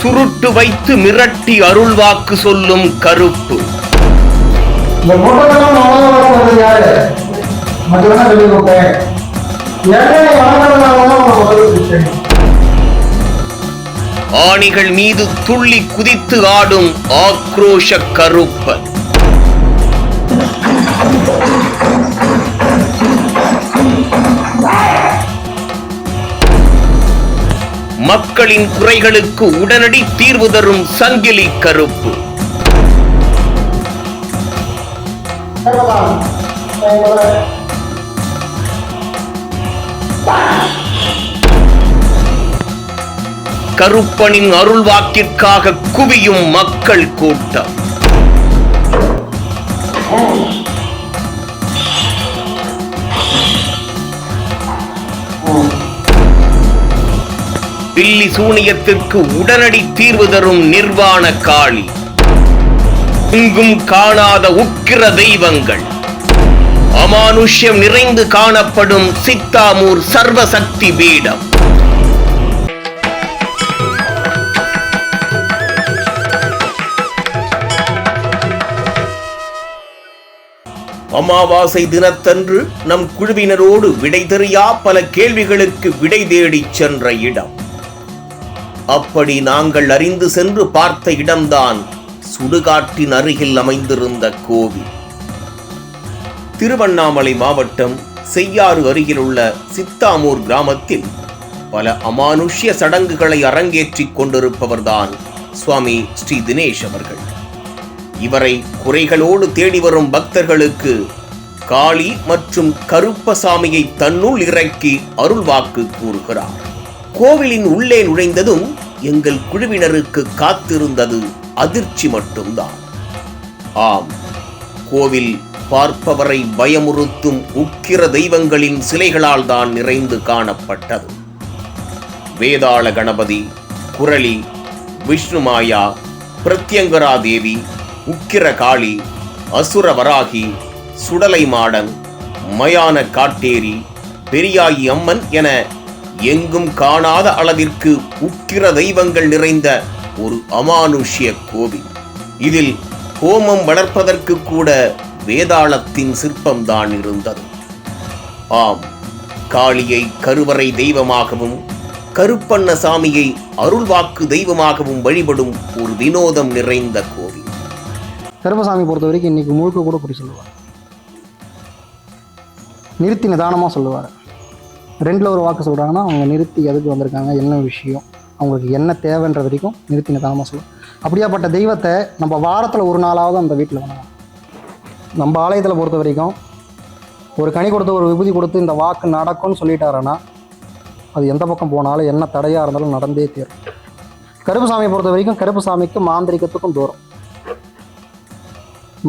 சுருட்டு வைத்து மிரட்டி அருள்வாக்கு சொல்லும் கருப்பு. ஆணிகள் மீது துள்ளி குதித்து ஆடும் ஆக்ரோஷ கருப்பன். மக்களின் குறைகளுக்கு உடனடி தீர்வு தரும் சங்கிலி கருப்பு. கருப்பனின் அருள்வாக்கிற்காக குவியும் மக்கள் கூட்டம். பில்லி சூனியத்திற்கு உடனடி தீர்வு தரும் நிர்வாண காளி. எங்கும் காணாத உக்கிர தெய்வங்கள். அமானுஷ்யம் நிறைந்து காணப்படும் சித்தாமூர் சர்வசக்தி பீடம். அமாவாசை தினத்தன்று நம் குழுவினரோடு விடை தெரியா பல கேள்விகளுக்கு விடை தேடிச் சென்ற இடம். அப்படி நாங்கள் அறிந்து சென்று பார்த்த இடம்தான் சுடுகாட்டின் அருகில் அமைந்திருந்த கோவில். திருவண்ணாமலை மாவட்டம் செய்யாறு அருகில் உள்ள சித்தாமூர் கிராமத்தில் பல அமானுஷ்ய சடங்குகளை அரங்கேற்றிக் கொண்டிருப்பவர்தான் சுவாமி ஸ்ரீ தினேஷ் அவர்கள். இவரை குறைகளோடு தேடி வரும் பக்தர்களுக்கு காளி மற்றும் கருப்பசாமியை தன்னுள் இறக்கி அருள்வாக்கு கூறுகிறார். கோவிலின் உள்ளே நுழைந்ததும் எங்கள் குழுவினருக்கு காத்திருந்தது அதிர்ச்சி மட்டும்தான். ஆம், கோவில் பார்ப்பவரை பயமுறுத்தும் உக்கிர தெய்வங்களின் சிலைகளால் தான் நிறைந்து காணப்பட்டது. வேதாள கணபதி, குரளி, விஷ்ணுமாயா, பிரத்யங்கரா தேவி, உக்கிர காளி, அசுர வராகி, சுடலை மாடன், மயான காட்டேரி, பெரியாயி அம்மன் என எங்கும் காணாத அளவிற்கு உக்கிர தெய்வங்கள் நிறைந்த ஒரு அமானுஷ்ய கோவில். இதில் ஹோமம் வளர்ப்பதற்கு கூட வேதாளத்தின் சிற்பம்தான் இருந்தது. ஆம், காளியை கருவறை தெய்வமாகவும் கருப்பண்ணசாமியை அருள்வாக்கு தெய்வமாகவும் வழிபடும் ஒரு வினோதம் நிறைந்த கோவில். கருப்பசாமி பொறுத்த வரைக்கும் இன்னைக்கு முழுக்க கூட இப்படி சொல்லுவார். நிறுத்தி நிதானமாக சொல்லுவார். ரெண்டில் ஒரு வாக்கு சொல்கிறாங்கன்னா அவங்க நிறுத்தி எதுக்கு வந்திருக்காங்க, என்ன விஷயம், அவங்களுக்கு என்ன தேவைன்ற வரைக்கும் நிறுத்தி நிதானமாக சொல்லுவோம். அப்படியாப்பட்ட தெய்வத்தை நம்ம வாரத்தில் ஒரு நாளாவது அந்த வீட்டில் வணங்கலாம். நம்ம ஆலயத்தில் பொறுத்த வரைக்கும் ஒரு கனி கொடுத்து ஒரு விபூதி கொடுத்து இந்த வாக்கு நடக்கும்னு சொல்லிட்டாருன்னா அது எந்த பக்கம் போனாலும் என்ன தடையாக இருந்தாலும் நடந்தே தீரும். கருப்புசாமியை பொறுத்த வரைக்கும் கருப்புசாமிக்கு மாந்திரிகத்துக்கும் தூரம்.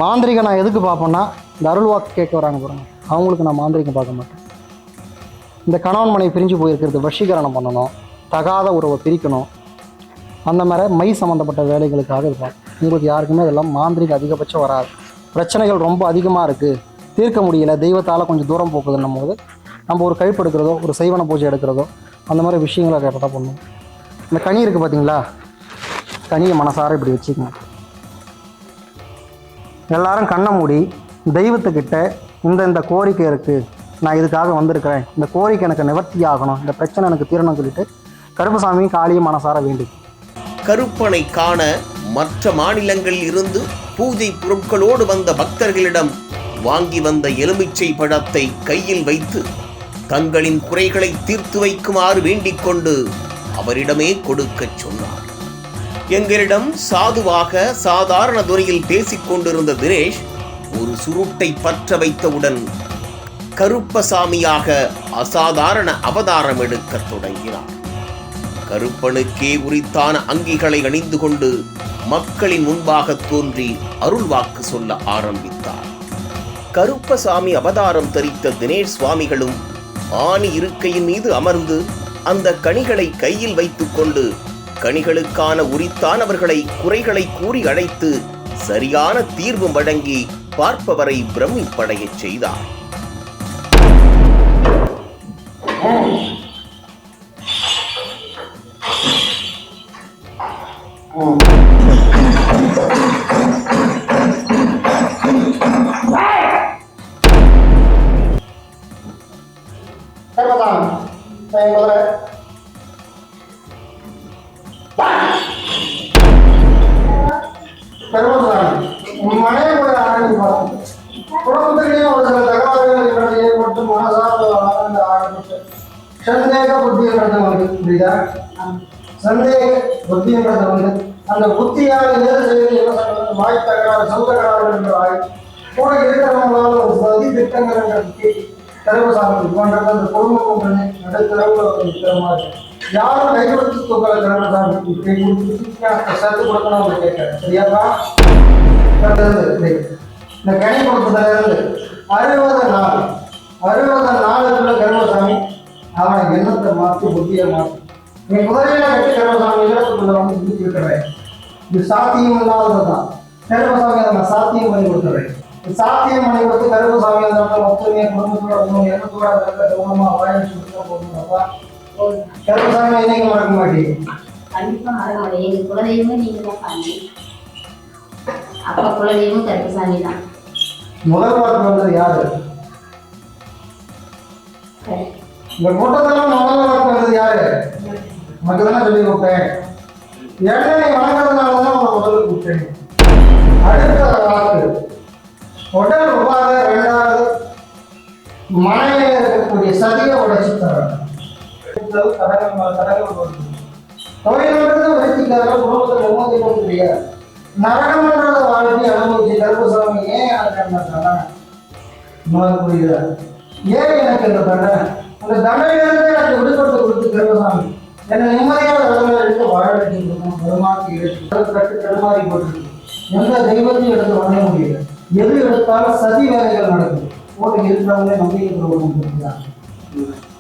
மாந்திரிகை நான் எதுக்கு பார்ப்பேன்னா இந்த அருள் வாக்கு கேட்க வராங்க பாருங்க, அவங்களுக்கு நான் மாந்திரிகம் பார்க்க மாட்டேன். இந்த கணவன் மனைவி பிரிஞ்சு போயிருக்கிறது வஷீகரணம் பண்ணணும், தகாத உறவை பிரிக்கணும், அந்த மாதிரி மை சம்மந்தப்பட்ட வேலைகளுக்காக இருப்பாங்க. உங்களுக்கு யாருக்குமே இதெல்லாம் மாந்திரிகம் அதிகபட்சம் வராது. பிரச்சனைகள் ரொம்ப அதிகமாக இருக்குது, தீர்க்க முடியல, தெய்வத்தால் கொஞ்சம் தூரம் போக்குதுன்னும் போது நம்ம ஒரு கழிப்பு எடுக்கிறதோ ஒரு செய்வன பூஜை எடுக்கிறதோ அந்த மாதிரி விஷயங்களை கேட்டால் பண்ணுவோம். இந்த கனி இருக்குது பார்த்தீங்களா, கனியை மனசார இப்படி வச்சுக்கணும். எல்லாரும் கண்ணை மூடி தெய்வத்துக்கிட்ட இந்த கோரிக்கை இருக்குது, நான் இதுக்காக வந்திருக்கிறேன், இந்த கோரிக்கை எனக்கு நிவர்த்தி ஆகணும், இந்த பிரச்சனை எனக்கு தீரணும் சொல்லிட்டு கருப்பசாமியும் காளியும் மனசார வேண்டி. கருப்பனை காண மற்ற மாநிலங்களில் இருந்து பூஜை பொருட்களோடு வந்த பக்தர்களிடம் வாங்கி வந்த எலுமிச்சை பழத்தை கையில் வைத்து தங்களின் குறைகளை தீர்த்து வைக்குமாறு வேண்டிக் கொண்டு அவரிடமே கொடுக்கச் சொன்னார். எங்களிடம் சாதுவாக சாதாரண துறையில் பேசிக் கொண்டிருந்த தினேஷ் ஒரு சுருட்டை பற்ற வைத்தவுடன் கருப்பசாமியாக அசாதாரண அவதாரம் எடுக்க தொடங்கினார். கருப்பனுக்கே உரித்தான அங்கிகளை அணிந்து கொண்டு மக்களின் முன்பாக தோன்றி அருள்வாக்கு சொல்ல ஆரம்பித்தார். கருப்பசாமி அவதாரம் தரித்த தினேஷ் சுவாமிகளும் ஆணி இருக்கையின் மீது அமர்ந்து அந்த கனிகளை கையில் வைத்துக் கொண்டு கனிகளுக்கான உரித்தானவர்களை குறைகளை கூறி அழைத்து சரியான தீர்வு வழங்கி பார்ப்பவரை பிரமிப்படையச் செய்தார். கர்மசாமி என் குதிரை கர்மசாமி உன் மனைவி கூட ஆரம்பிப்பாங்க குடும்பத்திலேயும் ஒரு சில தகவல்கள் ஏற்பட்டு மனசார்ந்த ஆரம்பிச்சு சந்தேக புத்திங்கிறது வந்து புரியுதா சந்தேக புத்திங்கிறது வந்து அந்த புத்தியால் ஏது செய்து வாய் தகராறு சொந்த தகராறு என்ற வாய் கூட இருக்கிறவங்களால ஒரு சதி திட்டங்கள் கருமசாமி போன்றது அந்த குடும்பம் நடுத்தரவுல இருக்கிற மாதிரி யாரும் கை கொடுத்து தூக்கல கருமசாமி கை கொடுத்து சத்து கொடுக்கணும் அவங்க கேட்கிறேன் சரியாப்பா இந்த கனி கொடுத்ததுல இருந்து 60 நாளுக்குள்ள கருமசாமி அவனை எண்ணத்தை மாற்றி புத்தியை மாற்றி நீ குதிரையில கட்டி கருமசாமி இடத்துக்குள்ள வந்து ஊற்றி விட்டுறேன் இது சாத்தியம் இல்லாததுதான் கருமசாமி அதை நான் சாத்தியம் பண்ணி கொடுத்துறேன் சாத்தியம் பண்ணி கொடுத்து கருமசாமி அந்த மொத்தமே குடும்பத்தோட எண்ணத்தோட கவனமா வாய்ச்சி கொடுத்தா போதும்ப்பா கருமசாமி இன்னைக்கு மறக்க மாட்டேங்க கண்டிப்பா மறக்க மாட்டேன் எங்க குலதெய்வமே நீங்க தான் சாமி அப்பா குலதெய்வம் கருப்பசாமி தான் முதல் வாக்கு வந்தது யாரு இந்த கூட்டத்தெல்லாம் முதல் வாக்கு வந்தது யாரு உனக்கு தானே சொல்லி கொடுத்தேன் எண்ணெய் வணங்குறதுனாலதான் உங்களை முதல்ல கூப்பிட்டேன் அடுத்த வாக்கு உடல் உபாத 2வது மனையில இருக்கக்கூடிய சதியை உடைச்சு தரேன் தொழில்ன்றது வைத்திக்காக குடும்பத்தில் நிம்மதியும் தெரியாது நரகம்ன்றத வாழ்க்கை அனுபவிச்சு கருப்பசாமி ஏன் எனக்கு என்ன தண்டனை புரியுதா ஏன் எனக்கு இந்த தண்டனை அந்த தண்டனையிலிருந்து எனக்கு விடுபட்டு கொடுத்து கருப்பசாமி என்னை நிம்மதியாக இடத்துல எடுத்து வாழ வச்சு கொடுக்கணும் வருமானத்தை எடுத்து கட்டு தடுமாறி போட்டு எந்த தெய்வத்தையும் எடுத்து வாழ முடியல எது எடுத்தாலும் சதி வேலைகள் நடக்குது போட்டு இருக்கிறவங்களே நம்பி இருக்கிறவங்க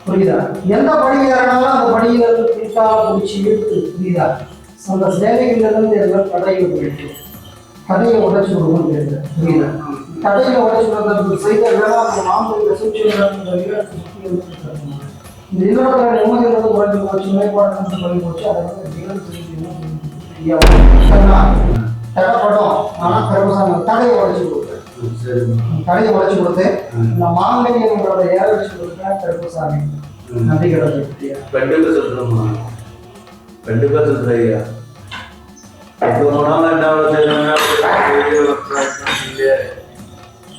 புரியுதா எந்த படி ஏறினாலும் அந்த படியிலிருந்து பிடிக்காம பிடிச்சி இழுத்து புரியுதா அந்த சேவைகளிலிருந்து எல்லாம் தடைகள் போயிட்டு தடையை உடைச்சு கொடுக்கணும் தெரியுது புரியுதா தடையை உடைச்சு கொடுக்கறதுக்கு செய்த வேலை அந்த மாம்பழ சூழ்ச்சி இந்த இன்னொரு நிம்மதியிலிருந்து குறைஞ்சு போச்சு மேற்பாடு பண்ணி போச்சு அதை தடைப்படும் ஆனால் கருப்பசாமி தடையை உடைச்சு கொடுக்குறேன் தடையை உடைச்சு கொடுத்து இந்த மாங்கல்யங்களோட ஏற வச்சு கொடுக்குறேன் கருப்பசாமி நன்றி கிடக்கு கண்டிப்பா சொல்றோம்மா கண்டிப்பா சொல்றீங்க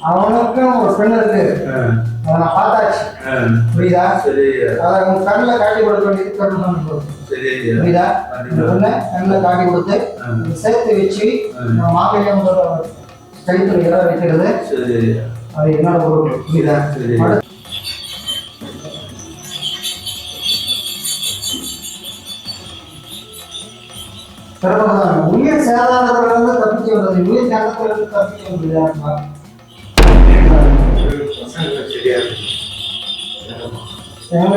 அவனுக்கும் ஒரு பெண் இருக்கு அதை நான் பார்த்தாச்சு புரியுதா அதை உங்க கண்ணில் காட்டி கொடுக்க வேண்டியது கருப்பசாமி புரியுதா இந்த பொண்ணை கண்ணில் காட்டி கொடுத்து சேர்த்து வச்சு மாங்கல்யம் கைத்துல இடம் வைக்கிறது அது என்னோட பொருள் புரியுதா கருப்பசாமி உயிர் சேதாரத்துல இருந்து தப்பிச்சு வந்தது உயிர் சேதத்துல இருந்து தப்பிச்சு வந்தது எங்க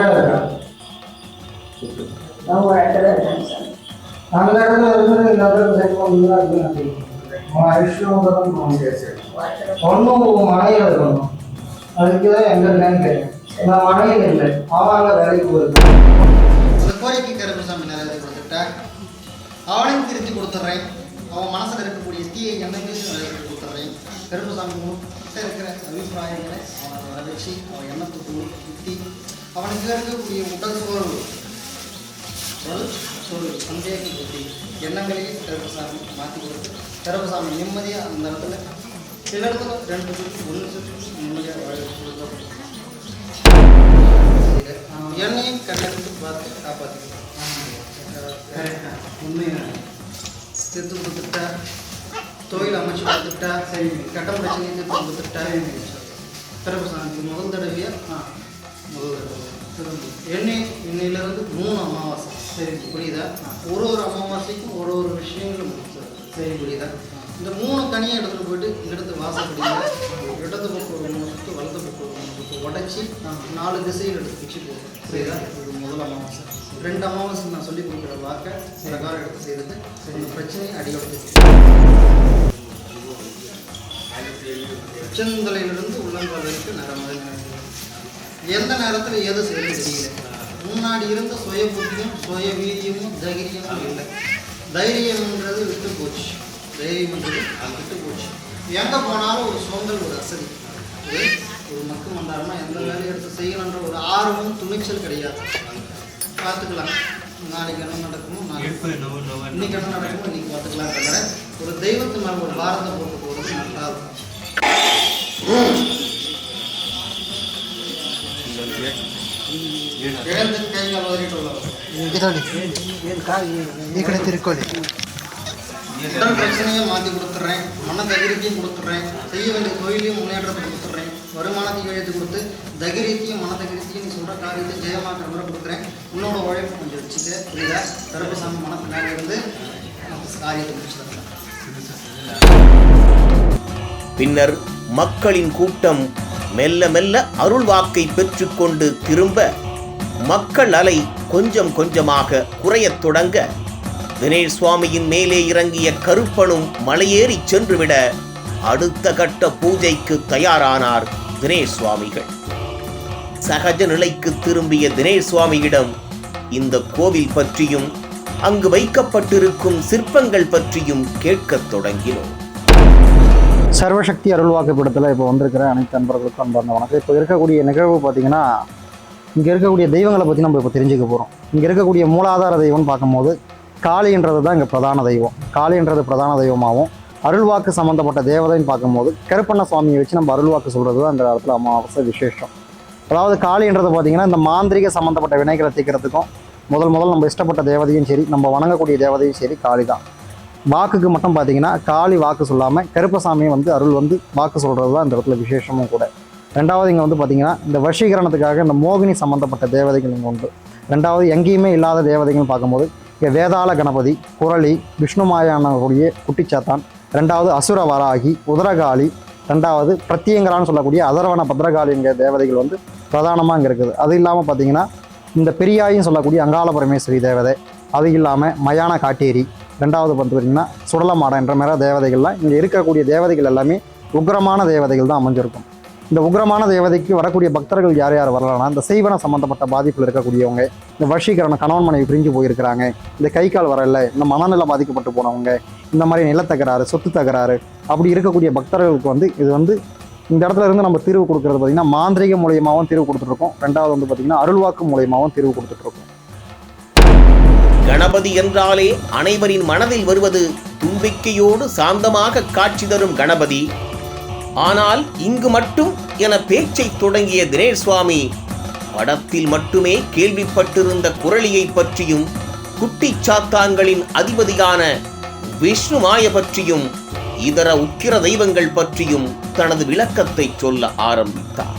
அந்த இடத்துல இருந்து இந்த இடத்துல சேர்க்கணும் ஐஸ்வர்யம் ஒன்றும் மனையில் இருக்கணும் அதுக்குதான் எங்க இல்லைன்னு கேட்டேன் நான் மனையில் இல்லை அவங்க வேலைக்கு போயிருக்கு அந்த கோரிக்கை கருப்பசாமி நிறைவேற்றி கொடுத்துட்டா அவனையும் திருத்தி கொடுத்துட்றேன் அவன் மனசில் இருக்கக்கூடிய தீயை எண்ணத்தையும் நிறைவேற்றி கொடுத்துட்றேன் கருப்பசாமி கிட்ட இருக்கிற அபிப்பிராயங்களை அவனை வர வச்சு அவன் எண்ணத்துக்கு ஊற்றி அவனுக்கு இருக்கக்கூடிய உடல் சோர்வு சந்தேகம் புத்தி எண்ணங்களையும் கருப்பசாமி மாற்றி கொடுத்து கருப்பசாமி நிம்மதியாக அந்த இடத்துல சில இடத்துல 2 சுற்று 1 சுற்று நிம்மதியாக வாழ கொடுக்க என்னையும் கண்ணெடுத்து பார்த்து காப்பாற்றிக்கலாம் உண்மையாக திருத்து கொடுத்துட்டா தொழில் அமைச்சு கொடுத்துட்டா சரி கட்டம் பிரச்சனையை திருத்து கொடுத்துட்டா கருப்பசாமிக்கு முதல் தடவையாக இன்னையிலேருந்து 3 அமாவாசை சரி புரியுதா ஒரு அமாவாசைக்கும் ஒரு விஷயங்களும் சரி புரியுதா இந்த 3 கனியை எடுத்துகிட்டு போயிட்டு இடத்து வாசப்படியில் இடது பக்கம் ஒரு 3 சுற்று வலது பக்கம் ஒரு 3 சுற்று உடச்சி 4 திசையில் எடுத்து பிச்சு போகும் புரியுதா இது முதல் அமாவாசை 2 அமாவாசை நான் சொல்லி கொடுக்குற வாக்கை பிரகாரம் எடுத்து செய்கிறது இந்த பிரச்சனையை அடியோடு உச்சந்தலையிலிருந்து உள்ளங்கால் வரைக்கும் நரம்பு எந்த நேரத்தில் எது செய்ய தெரியல முன்னாடி இருந்த சுய புத்தியும் சுய வீரியமும் தைரியமும் இல்லை தைரியம்ன்றது விட்டு போச்சு தைரியம்ன்றது விட்டு போச்சு எங்கே போனாலும் ஒரு சோம்பல் ஒரு அசதி ஒரு மக்கு மந்தாரமாக எந்த வேலையை எடுத்து செய்யணுன்ற ஒரு ஆர்வம் துணிச்சல் கிடையாது. பார்த்துக்கலாம், நாளைக்கு என்ன நடக்குமோ இன்னைக்கு என்ன நடக்குமோ இன்னைக்கு பார்த்துக்கலாம் தவிர ஒரு தெய்வத்து மேலே ஒரு பாரத்தை போட்டு போகிறது நல்லா இருக்கும். உடல் பிரச்சனையை மாற்றி கொடுத்துட்றேன், மன தைரியத்தையும் கொடுத்துட்றேன், செய்ய வேண்டிய தொழிலையும் முன்னேற்றத்தை கொடுத்துட்றேன், வருமானத்தையும் எழுதி கொடுத்து தைரியத்தையும் மன தைரியத்தையும் நீ சொல்கிற காரியத்தை ஜெயமாக்குற முறை கொடுக்குறேன். உன்னோட உழைப்பு கொஞ்சம் வச்சுட்டு புரியுதா? கருப்பசாமி மனப்பின்னாடி இருந்து காரியத்தை முடிச்சுட்டு பின்னர் மக்களின் கூட்டம் மெல்ல மெல்ல அருள் வாக்கை பெற்றுக்கொண்டு திரும்ப மக்கள் அலை கொஞ்சம் கொஞ்சமாக குறையத் தொடங்க தினேஷ் சுவாமியின் மேலே இறங்கிய கருப்பனும் மலையேறி சென்றுவிட அடுத்த கட்ட பூஜைக்கு தயாரானார் தினேஷ் சுவாமிகள். சகஜ நிலைக்கு திரும்பிய தினேஷ் சுவாமியிடம் இந்த கோவில் பற்றியும் அங்கு வைக்கப்பட்டிருக்கும் சிற்பங்கள் பற்றியும் கேட்கத் தொடங்கினோம். சர்வசக்தி அருள்வாக்கு படத்தில் இப்போ வந்திருக்கிற அனைத்து நண்பர்களுக்கும் அன்பார்ந்த வணக்கம். இப்போ இருக்கக்கூடிய நிகழ்வு பார்த்திங்கன்னா, இங்கே இருக்கக்கூடிய தெய்வங்களை பற்றி நம்ம இப்போ தெரிஞ்சுக்க போகிறோம். இங்கே இருக்கக்கூடிய மூலாதார தெய்வம்னு பார்க்கும்போது காளின்றது தான் இங்கே பிரதான தெய்வம். காளின்றது பிரதான தெய்வமாகவும் அருள்வாக்கு சம்மந்தப்பட்ட தேவதைன்னு பார்க்கும்போது கருப்பண்ண சுவாமியை வச்சு நம்ம அருள்வாக்கு சொல்கிறது தான் இந்த இடத்துல அமாவாசை விசேஷம். அதாவது காளின்றது பார்த்திங்கன்னா இந்த மாந்திரிக சம்மந்தப்பட்ட வினைகளை தீர்க்கிறதுக்கும் முதல் நம்ம இஷ்டப்பட்ட தேவதையும் சரி, நம்ம வணங்கக்கூடிய தேவதையும் சரி காளி தான். வாக்குக்கு மட்டும் பார்த்திங்கன்னா காளி வாக்கு சொல்லாமல் கருப்பசாமியை அருள் வாக்கு சொல்கிறது தான் இந்த இடத்துல விசேஷமும் கூட. ரெண்டாவது இங்கே பார்த்திங்கன்னா இந்த வசீகரணத்துக்காக இந்த மோகினி சம்மந்தப்பட்ட தேவதைகள் இங்கே உண்டு. ரெண்டாவது எங்கேயுமே இல்லாத தேவதைகள் பார்க்கும்போது இங்கே வேதாள கணபதி, குரளி, விஷ்ணுமாயானக்கூடிய குட்டிச்சாத்தான், ரெண்டாவது அசுர வராகி, உதரகாளி, ரெண்டாவது பிரத்யங்கரான்னு சொல்லக்கூடிய அதர்வன பத்ரகாளிங்கிற தேவதைகள் பிரதானமாக இங்கே இருக்குது. அது இல்லாமல் பார்த்திங்கன்னா இந்த பெரியாயின்னு சொல்லக்கூடிய அங்காள பரமேஸ்வரி தேவதை, அது இல்லாமல் மயான காட்டேரி, ரெண்டாவது பார்த்திங்கன்னா சுடலமாட என்ற மாதிரி தேவதைகள்லாம் இங்கே இருக்கக்கூடிய தேவதைகள் எல்லாமே உக்ரமான தேவதைகள் தான் அமைஞ்சிருக்கும். இந்த உக்ரமான தேவதைக்கு வரக்கூடிய பக்தர்கள் யார் யார் வரலாம்னா இந்த செய்வன சம்மந்தப்பட்ட பாதிப்பில் இருக்கக்கூடியவங்க, இந்த வசீகரண கணவன் மனைவி பிரிஞ்சு போயிருக்கிறாங்க, இந்த கை கால் வரல, இந்த மனநிலை பாதிக்கப்பட்டு போனவங்க, இந்த மாதிரி நிலத்தகராறு, சொத்து தகராறு அப்படி இருக்கக்கூடிய பக்தர்களுக்கு இது இந்த இடத்துல இருந்து நம்ம தீர்வு கொடுக்கறது பார்த்திங்கன்னா மாந்திரிக மூலியமாகவும் தீர்வு கொடுத்துட்ருக்கோம். ரெண்டாவது பார்த்திங்கன்னா அருள்வாக்கு மூலியமாகவும் தீர்வு கொடுத்துட்ருக்கோம். கணபதி என்றாலே அனைவரின் மனதில் வருவது தும்பிக்கையோடு சாந்தமாக காட்சி தரும் கணபதி. ஆனால் இங்கு மட்டும் என பேச்சை தொடங்கிய தினேஷ் சுவாமி படத்தில் மட்டுமே கேள்விப்பட்டிருந்த குரளியை பற்றியும் குட்டிச்சாத்தான்களின் அதிபதியான விஷ்ணுமாய பற்றியும் இதர உக்கிர தெய்வங்கள் பற்றியும் தனது விளக்கத்தை சொல்ல ஆரம்பித்தார்.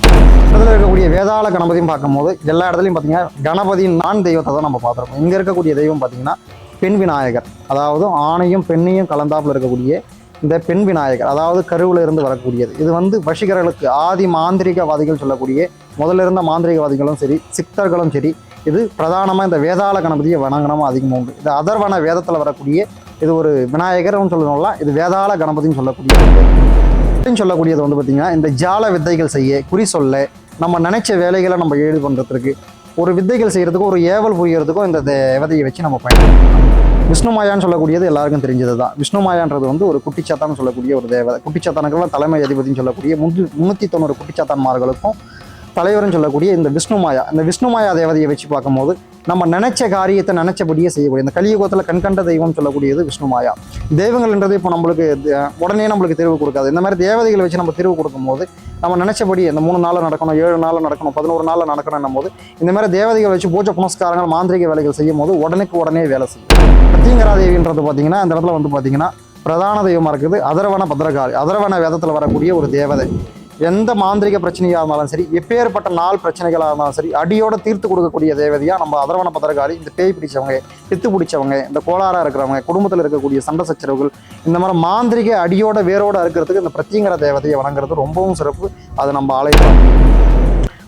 இதில் இருக்கக்கூடிய வேதாள கணபதியும் பார்க்கும்போது எல்லா இடத்துலையும் பார்த்தீங்கன்னா கணபதியின் நான் தெய்வத்தை தான் நம்ம பார்த்துருக்கோம். இங்கே இருக்கக்கூடிய தெய்வம் பார்த்திங்கன்னா பெண் விநாயகர், அதாவது ஆணையும் பெண்ணையும் கலந்தாப்பில் இருக்கக்கூடிய இந்த பெண் விநாயகர், அதாவது கருவில் இருந்து வரக்கூடியது. இது வசீகர்களுக்கு ஆதி மாந்திரிகவாதிகள் சொல்லக்கூடிய முதல்ல இருந்த மாந்திரிகவாதிகளும் சரி, சித்தர்களும் சரி, இது பிரதானமாக இந்த வேதாள கணபதியை வணங்கணும் அதிகமாக உண்டு. இது அதர்வன வேதத்தில் வரக்கூடிய இது ஒரு விநாயகர்னு சொல்லணும்லாம், இது வேதாள கணபதினு சொல்லக்கூடியது பார்த்திங்கன்னா இந்த ஜால வித்தைகள் செய்ய, குறி சொல்ல, நம்ம நினைச்ச வேலைகளை நம்ம எழுதி பண்ணுறதுக்கு, ஒரு வித்தைகள் செய்கிறதுக்கும் ஒரு ஏவல் புரியறதுக்கும் இந்த தேவதையை வச்சு நம்ம பயன்படுத்தலாம். விஷ்ணுமாயான்னு சொல்லக்கூடியது எல்லாருக்கும் தெரிஞ்சது தான். விஷ்ணுமாயான்றது ஒரு குட்டிச்சாத்தான்னு சொல்லக்கூடிய ஒரு தேவதை. குட்டிச்சாத்தானுக்கெல்லாம் தலைமை அதிபதினு சொல்லக்கூடிய 390 குட்டிச்சாத்தான்மார்களுக்கும் தலைவர்னு சொல்லக்கூடிய இந்த விஷ்ணுமாயா, இந்த விஷ்ணுமாயா தேவதையை வச்சு பார்க்கும்போது நம்ம நினைச்ச காரியத்தை நினைச்சபடியே செய்யக்கூடிய இந்த கலியுகத்தில் கண்கண்ட தெய்வம் சொல்லக்கூடியது விஷ்ணுமாயா. தெய்வங்கள்ன்றது இப்போ நம்மளுக்கு உடனே நம்மளுக்கு தீர்வு கொடுக்காது. இந்த மாதிரி தேவதைகளை வச்சு நம்ம தீர்வு கொடுக்கும்போது நம்ம நினைச்சபடி இந்த 3 நாளில் நடக்கணும், 7 நாளில் நடக்கணும், 11 நாளில் நடக்கணும் போது இந்த மாதிரி தேவதைகள் வச்சு பூஜை புனஸ்காரங்கள் மாந்திரிக வேலைகள் செய்யும் போது உடனே வேலை செய்யும். பிரத்யங்கரா தேவின்றது பார்த்தீங்கன்னா இந்த இடத்துல பார்த்தீங்கன்னா பிரதான தெய்வமாக இருக்குது அதர்வன பத்ரகாளி. அதர்வன வேதத்தில் வரக்கூடிய ஒரு தேவதை. எந்த மாந்திரிக பிரச்சனையாக இருந்தாலும் சரி, எப்பேற்பட்ட நாள் பிரச்சனைகளாக இருந்தாலும் சரி, அடியோட தீர்த்து கொடுக்கக்கூடிய தேவதையாக நம்ம அதர்வன பத்ரகாளி. இந்த பேய் பிடிச்சவங்க, பித்து பிடிச்சவங்க, இந்த கோளாறாக இருக்கிறவங்க, குடும்பத்தில் இருக்கக்கூடிய சண்டை சச்சரவுகள், இந்த மாதிரி மாந்திரிக அடியோட வேரோட இருக்கிறதுக்கு இந்த பிரத்யங்கர தேவதையை வணங்குறது ரொம்பவும் சிறப்பு. அது நம்ம ஆலயம்.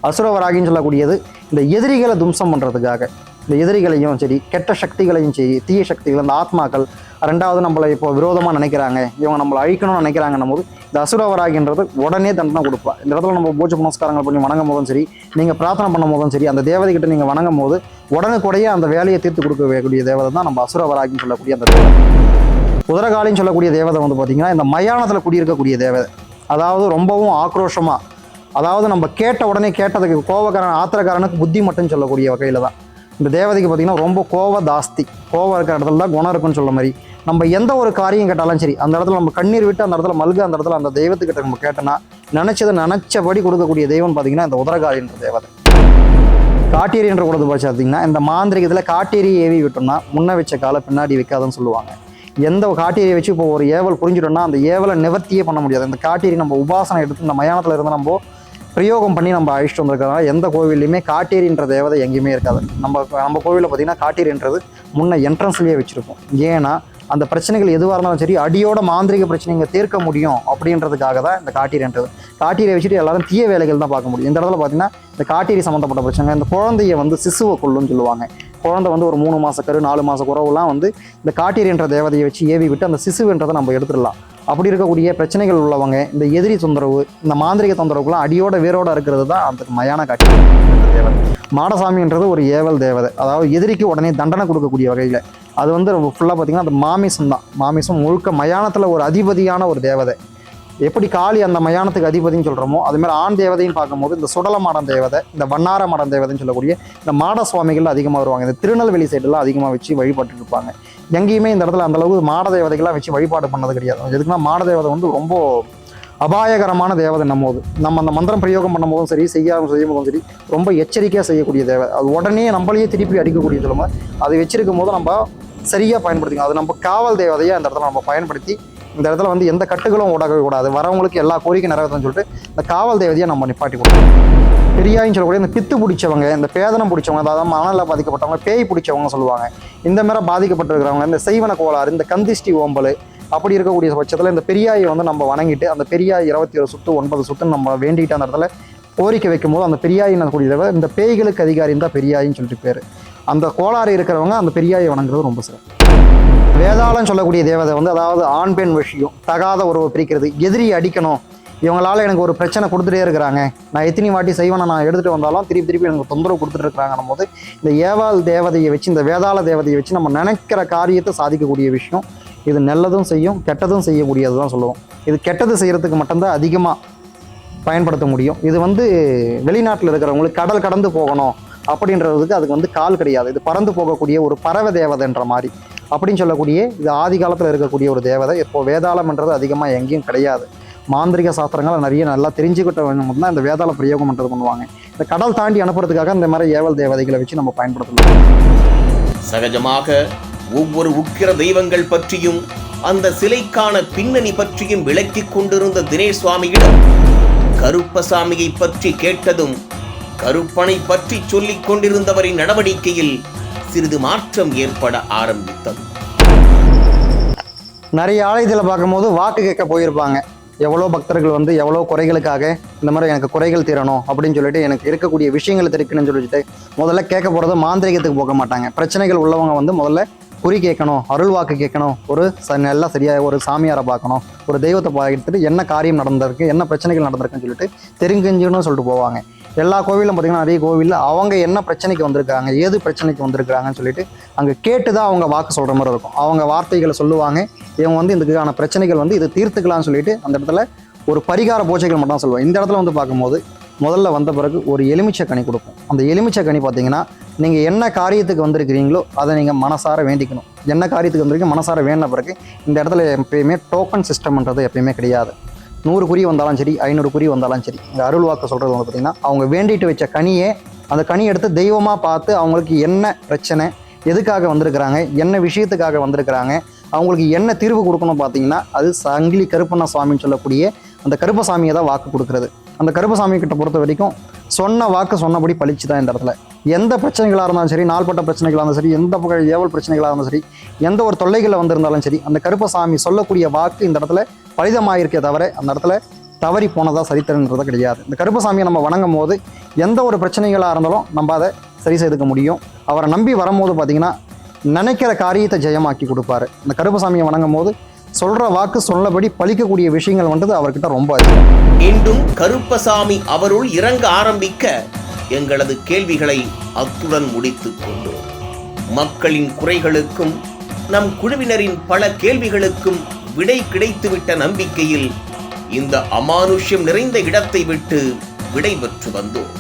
அசுரவராகின்னு சொல்லக்கூடியது இந்த எதிரிகளை தும்சம் பண்ணுறதுக்காக, இந்த எதிரிகளையும் சரி, கெட்ட சக்திகளையும் சரி, தீய சக்திகள், இந்த ஆத்மாக்கள், ரெண்டாவது நம்மளை இப்போ விரோதமாக நினைக்கிறாங்க, இவங்க நம்மளை அழிக்கணும்னு நினைக்கிறாங்கன்னும் போது இந்த அசுரவராகின்றது உடனே தண்டனை கொடுப்பா. இந்த இடத்துல நம்ம பூஜை புனஸ்காரங்கள் பண்ணி வணங்கும் போதும் சரி, நீங்கள் பிரார்த்தனை பண்ணும் போதும் சரி, அந்த தேவதைகிட்ட நீங்கள் வணங்கும் போது உடனுக்குடைய அந்த வேலையை தீர்த்து கொடுக்கக்கூடிய தேவதை தான் நம்ம அசுரவராகின்னு சொல்லக்கூடிய அந்த தேவதை. உதரகாலின்னு சொல்லக்கூடிய தேவதை பார்த்திங்கன்னா இந்த மயானத்தில் குடியிருக்கக்கூடிய தேவதை. அதாவது ரொம்பவும் ஆக்ரோஷமாக அதாவது நம்ம கேட்ட உடனே கேட்டதுக்கு கோபக்காரன் ஆத்திரக்காரனுக்கு புத்தி மட்டும் சொல்லக்கூடிய வகையில் தான் இந்த தேவதைக்கு பார்த்திங்கன்னா ரொம்ப கோபம் இருக்கிற இடத்துல தான் குணம் இருக்குன்னு சொல்ல மாதிரி நம்ம எந்த ஒரு காரியம் கேட்டாலும் சரி அந்த இடத்துல நம்ம கண்ணீர் விட்டு அந்த இடத்துல மல்க அந்த இடத்துல அந்த தெய்வத்துக்கிட்ட நம்ம கேட்டோன்னா நினச்சபடி கொடுக்கக்கூடிய தெய்வம் பார்த்திங்கன்னா இந்த உதரகாளி என்ற தேவதை. காட்டேரி என்ற கூடது பார்த்தீங்கன்னா இந்த மாந்திரிகத்தில் காட்டேரி ஏவி விட்டோம்னா முன்ன வச்ச காலை பின்னாடி வைக்காதுன்னு சொல்லுவாங்க. எந்த காட்டேரியை வச்சு இப்போ ஒரு ஏவல் புரிஞ்சிட்டோம்னா அந்த ஏவலை நிவர்த்தியே பண்ண முடியாது. இந்த காட்டேரி நம்ம உபாசனை எடுத்து இந்த மயானத்தில் இருந்து நம்ம பிரயோகம் பண்ணி நம்ம அழிச்சிட்டு வந்திருக்கிறதுனால எந்த கோவில்லையுமே காட்டேரின்ற தேவதை எங்கேயுமே இருக்காது. நம்ம கோவிலில் பார்த்திங்கன்னா காட்டேரின்றது முன்ன என்ட்ரன்ஸ்லேயே வச்சுருப்போம். ஏன்னா அந்த பிரச்சனைகள் எதுவாக இருந்தாலும் சரி அடியோட மாந்திரிக பிரச்சனைங்க தீர்க்க முடியும் அப்படின்றதுக்காக தான் இந்த காட்டேரின்றது. காட்டேரியை வச்சுட்டு எல்லாரும் தீய வேலைகள் தான் பார்க்க முடியும். இந்த இடத்துல பார்த்திங்கன்னா இந்த காட்டேரி சம்மந்தப்பட்ட பிரச்சனை இந்த குழந்தைய சிசுவை கொள்ளுன்னு சொல்லுவாங்க. குழந்தை ஒரு 3 மாத கரு 4 மாத குறவுலாம் இந்த காட்டேரி என்ற தேவதையை வச்சு ஏவி விட்டு அந்த சிசுன்றதை நம்ம எடுத்துடலாம். அப்படி இருக்கக்கூடிய பிரச்சனைகள் உள்ளவங்க இந்த எதிரி தொந்தரவு இந்த மாந்திரிக தொந்தரவுக்குலாம் அடியோட வேரோட இருக்கிறது தான் அந்த மயான காட்டேரி தேவதை. மாடசாமின்றது ஒரு ஏவல் தேவதை, அதாவது எதிரிக்கு உடனே தண்டனை கொடுக்கக்கூடிய வகையில் அது ஃபுல்லாக பார்த்திங்கன்னா அந்த மாமிசம் தான். மாமிசம் முழுக்க மயானத்தில் ஒரு அதிபதியான ஒரு தேவதை. எப்படி காளி அந்த மயானத்துக்கு அதிபதினு சொல்கிறோமோ அதுமாதிரி ஆண் தேவதையும் பார்க்கும்போது இந்த சுடல மாடம் தேவதை இந்த வண்ணார மாடம் தேவதைன்னு சொல்லக்கூடிய இந்த மாட சுவாமிகள் அதிகமாக வருவாங்க. இந்த திருநெல்வேலி சைடெல்லாம் அதிகமாக வச்சு வழிபாட்டு இருப்பாங்க. எங்கேயுமே இந்த இடத்துல அந்தளவுக்கு மாட தேவதைகள்லாம் வச்சு வழிபாடு பண்ணது கிடையாது. எதுக்குன்னா மாட தேவதை ரொம்ப அபாயகரமான தேவதை. நம்ம அந்த மந்திரம் பிரயோகம் பண்ணும்போதும் சரி செய்யும் போதும் சரி ரொம்ப எச்சரிக்கையாக செய்யக்கூடிய தேவை. அது உடனே நம்மளையே திருப்பி அடிக்கக்கூடிய சொல்லுமா அதை வச்சிருக்கும் போது நம்ம சரியாக பயன்படுத்திக்கணும். அது நம்ம காவல் தேவதையை அந்த இடத்துல நம்ம பயன்படுத்தி இந்த இடத்துல எந்த கட்டுகளும் ஓடவே கூடாது, வரவங்களுக்கு எல்லா கோரிக்கை நிறைவேற்றணும்னு சொல்லிட்டு இந்த காவல் தேவதையை நம்ம நிப்பாட்டி கொடுக்கணும். பெரியாயின்னு சொல்லக்கூடிய இந்த பித்து பிடிச்சவங்க இந்த பேதனம் பிடிச்சவங்க அதாவது மனநிலை பாதிக்கப்பட்டவங்க பேய் பிடிச்சவங்க சொல்லுவாங்க. இந்த மாதிரி பாதிக்கப்பட்டிருக்கிறவங்க இந்த செய்வன கோளாறு இந்த கந்திஷ்டி ஓம்பல் அப்படி இருக்கக்கூடிய பட்சத்தில் இந்த பெரியாயை நம்ம வணங்கிட்டு அந்த பெரியாய் 21 சுத்து 9 சுத்துன்னு நம்ம வேண்டிட்டு அந்த இடத்துல கோரிக்கை வைக்கும் போது அந்த பெரியாயின்னு கூடியதை இந்த பேய்களுக்கு அதிகாரின்னு தான் பெரியாயின்னு சொல்லிட்டு பேர். அந்த கோளாறு இருக்கிறவங்க அந்த பெரியாயை வணங்குறது ரொம்ப சிறப்பு. வேதாளம் சொல்லக்கூடிய தேவதை அதாவது ஆண் பெண் விஷயம் தகாத உறவை பிரிக்கிறது, எதிரி அடிக்கணும், இவங்களால எனக்கு ஒரு பிரச்சனை கொடுத்துட்டே இருக்கிறாங்க, நான் எத்தனை வாட்டி செய்வேனை நான் எடுத்துகிட்டு வந்தாலும் திருப்பி எனக்கு தொந்தரவு கொடுத்துட்டு இருக்கிறாங்கன்னும் போது இந்த ஏவாள் தேவதையை வச்சு இந்த வேதாள தேவதையை வச்சு நம்ம நினைக்கிற காரியத்தை சாதிக்கக்கூடிய விஷயம். இது நல்லதும் செய்யும் கெட்டதும் செய்யக்கூடியது தான் சொல்லுவோம். இது கெட்டது செய்கிறதுக்கு மட்டும்தான் அதிகமாக பயன்படுத்த முடியும். இது வெளிநாட்டில் இருக்கிறவங்களுக்கு கடல் கடந்து போகணும் அப்படின்றதுக்கு அதுக்கு கால் கிடையாது. இது பறந்து போகக்கூடிய ஒரு பறவை தேவதைன்ற மாதிரி அப்படின்னு சொல்லக்கூடிய இது ஆதி காலத்தில் இருக்கக்கூடிய ஒரு தேவதை. இப்போது வேதாளம்ன்றது அதிகமாக எங்கேயும் கிடையாது. மாந்திரிக சாஸ்திரங்களை நிறைய நல்லா தெரிஞ்சுக்கிட்ட வேண்டும் தான் இந்த வேதாள பிரயோகம் பண்ணுறது பண்ணுவாங்க. இந்த கடல் தாண்டி அனுப்புறதுக்காக இந்த மாதிரி ஏவல் தேவதைகளை வச்சு நம்ம பயன்படுத்தலாம். சகஜமாக ஒவ்வொரு உக்கிர தெய்வங்கள் பற்றியும் அந்த சிலைக்கான பின்னணி பற்றியும் விளக்கிக் கொண்டிருந்த தினேஷ் சுவாமியிடம் கருப்பசாமியை பற்றி கேட்டதும் கருப்பனை பற்றி சொல்லிக் கொண்டிருந்தவரின் நடவடிக்கையில் சிறிது மாற்றம் ஏற்பட ஆரம்பித்தது. நிறைய ஆலயத்தில் பார்க்கும்போது வாக்கு கேட்க போயிருப்பாங்க. எவ்வளோ பக்தர்கள் எவ்வளோ குறைகளுக்காக இந்த மாதிரி எனக்கு குறைகள் தீரணும் அப்படின்னு சொல்லிட்டு எனக்கு இருக்கக்கூடிய விஷயங்களை தெரிக்கணும்னு சொல்லிட்டு முதல்ல கேட்க போகிறது மாந்திரிகத்துக்கு போக மாட்டாங்க. பிரச்சனைகள் உள்ளவங்க முதல்ல குறி கேட்கணும், அருள் வாக்கு கேட்கணும், நல்லா சரியாக ஒரு சாமியாரை பார்க்கணும், ஒரு தெய்வத்தை பார்த்துட்டு என்ன காரியம் நடந்திருக்கு என்ன பிரச்சனைகள் நடந்திருக்குன்னு சொல்லிட்டு தெரிஞ்சுன்னு சொல்லிட்டு போவாங்க. எல்லா கோவிலும் பார்த்திங்கன்னா நிறைய கோவிலில் அவங்க என்ன பிரச்சனைக்கு வந்திருக்காங்க ஏது பிரச்சனைக்கு வந்திருக்காங்கன்னு சொல்லிட்டு அங்கே கேட்டு தான் அவங்க வாக்கு சொல்கிற மாதிரி இருக்கும். அவங்க வார்த்தைகளை சொல்லுவாங்க. இவங்க இதுக்கான பிரச்சனைகள் இது தீர்த்துக்கலாம்னு சொல்லிட்டு அந்த இடத்துல ஒரு பரிகார பூஜைகள் மட்டும் சொல்லுவோம். இந்த இடத்துல பார்க்கும்போது முதல்ல வந்த பிறகு ஒரு எலுமிச்சை கனி கொடுப்போம். அந்த எலுமிச்சை கனி பார்த்தீங்கன்னா நீங்கள் என்ன காரியத்துக்கு வந்திருக்கிறீங்களோ அதை நீங்கள் மனசார வேண்டிக்கணும். என்ன காரியத்துக்கு வந்திருக்கீங்க மனசார வேண்டின பிறகு இந்த இடத்துல எப்பயுமே டோக்கன் சிஸ்டம்ன்றது எப்பயுமே கிடையாது. 100 குறி வந்தாலும் சரி 500 குறி வந்தாலும் சரி இந்த அருள் வாக்கு சொல்கிறது பார்த்திங்கன்னா அவங்க வேண்டிட்டு வச்ச கனியே அந்த கனி எடுத்து தெய்வமாக பார்த்து அவங்களுக்கு என்ன பிரச்சனை எதுக்காக வந்திருக்கிறாங்க என்ன விஷயத்துக்காக வந்திருக்கிறாங்க அவங்களுக்கு என்ன தீர்வு கொடுக்கணும் பார்த்தீங்கன்னா அது சங்கிலி கருப்பண்ண சுவாமின்னு சொல்லக்கூடிய அந்த கருப்பசாமியை தான் வாக்கு கொடுக்குறது. அந்த கருப்பசாமி கிட்ட பொறுத்த வரைக்கும் சொன்ன வாக்கு சொன்னபடி பழிச்சு தான் இந்த இடத்துல எந்த பிரச்சனைகளாக இருந்தாலும் சரி நாள்பட்ட பிரச்சனைகளாக இருந்தாலும் சரி எந்த ஏவல் பிரச்சனைகளாக இருந்தாலும் சரி எந்த ஒரு தொல்லைகளில் வந்திருந்தாலும் சரி அந்த கருப்பசாமி சொல்லக்கூடிய வாக்கு இந்த இடத்துல பலிதமாயிருக்கே தவிர அந்த இடத்துல தவறி போனதாக சரித்திரன்றதை கிடையாது. இந்த கருப்பசாமியை நம்ம வணங்கும் போது எந்த ஒரு பிரச்சனைகளாக இருந்தாலும் நம்ம அதை சரி செய்துக்க முடியும். அவரை நம்பி வரும்போது பார்த்திங்கன்னா நினைக்கிற காரியத்தை ஜெயமாக்கி கொடுப்பாரு. இந்த கருப்பசாமியை வணங்கும் போது சொல்கிற வாக்கு சொல்லபடி பலிக்கக்கூடிய விஷயங்கள் அவர்கிட்ட ரொம்ப அதிகம். மீண்டும் கருப்பசாமி அவருள் இறங்க ஆரம்பிக்க எங்களது கேள்விகளை அத்துடன் முடித்துக் கொண்டோம். மக்களின் குறைகளுக்கும் நம் குழுவினரின் பல கேள்விகளுக்கும் விடை கிடைத்துவிட்ட நம்பிக்கையில் இந்த அமானுஷ்யம் நிறைந்த இடத்தை விட்டு விடை பெற்று வந்தோம்.